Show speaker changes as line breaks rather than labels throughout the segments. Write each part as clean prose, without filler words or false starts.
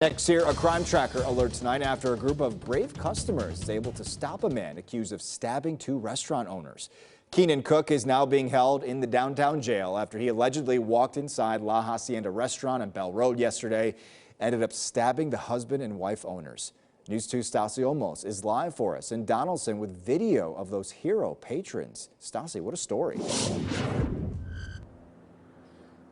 Next here, a crime tracker alert tonight after a group of brave customers is able to stop a man accused of stabbing two restaurant owners. Keenan Cook is now being held in the downtown jail after he allegedly walked inside La Hacienda restaurant on Bell Road yesterday, ended up stabbing the husband and wife owners. News 2's Stassi Olmos is live for us in Donaldson with video of those hero patrons. Stassi, what a story.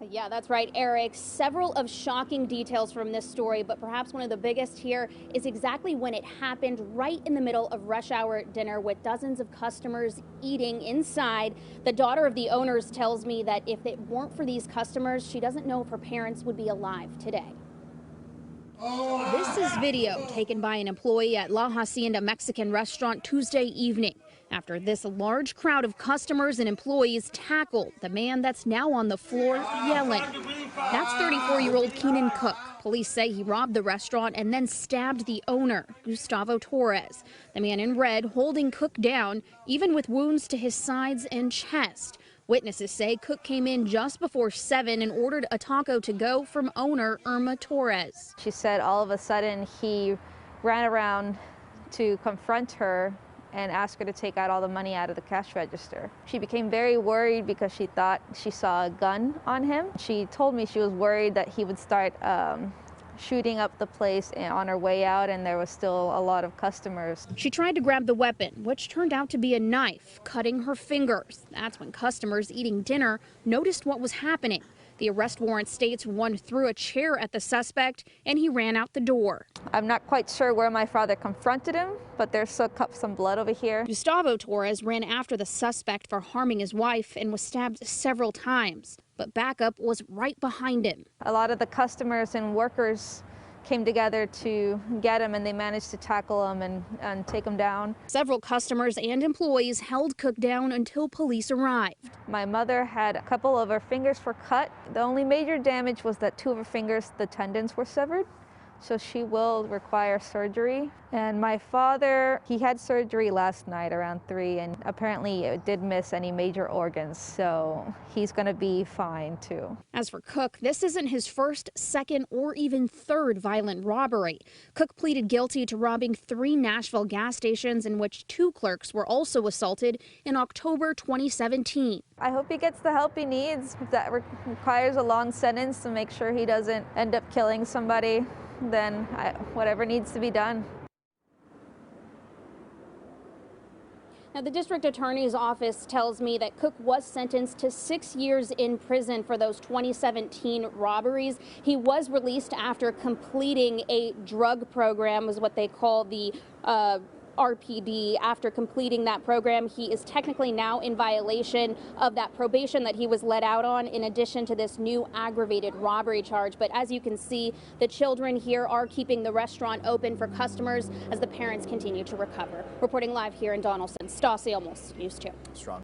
Yeah, that's right, Eric. Several of shocking details from this story, but perhaps one of the biggest here is exactly when it happened, right in the middle of rush hour dinner with dozens of customers eating inside. The daughter of the owners tells me that if it weren't for these customers, she doesn't know if her parents would be alive today. This is video taken by an employee at La Hacienda Mexican restaurant Tuesday evening after this large crowd of customers and employees tackled the man that's now on the floor yelling. That's 34-year-old Keenan Cook. Police say he robbed the restaurant and then stabbed the owner, Gustavo Torres. The man in red holding Cook down, even with wounds to his sides and chest. Witnesses say Cook came in just before 7 and ordered a taco to go from owner Irma Torres.
She said all of a sudden he ran around to confront her and ask her to take out all the money out of the cash register. She became very worried because she thought she saw a gun on him. She told me she was worried that he would start shooting up the place on her way out, and there was still a lot of customers.
She tried to grab the weapon, which turned out to be a knife, cutting her fingers. That's when customers eating dinner noticed what was happening. The arrest warrant states one threw a chair at the suspect and he ran out the door.
I'm not quite sure where my father confronted him, but there's some blood over here.
Gustavo Torres ran after the suspect for harming his wife and was stabbed several times, but backup was right behind him.
A lot of the customers and workers came together to get him, and they managed to tackle him and take him down.
Several customers and employees held Cook down until police arrived.
My mother had a couple of her fingers were cut. The only major damage was that 2 of her fingers, the tendons were severed. So she will require surgery. And my father, he had surgery last night around 3, and apparently it did miss any major organs, so he's going to be fine too.
As for Cook, this isn't his first, second, or even third violent robbery. Cook pleaded guilty to robbing 3 Nashville gas stations in which 2 clerks were also assaulted in October 2017.
I hope he gets the help he needs. If that requires a long sentence to make sure he doesn't end up killing somebody, then whatever needs to be done.
Now, the district attorney's office tells me that Cook was sentenced to 6 years in prison for those 2017 robberies. He was released after completing a drug program, is what they call the RPD. After completing that program, he is technically now in violation of that probation that he was let out on, in addition to this new aggravated robbery charge. But as you can see, the children here are keeping the restaurant open for customers as the parents continue to recover. Reporting live here in Donaldson, Stassi Olmos, News 2.
Strong.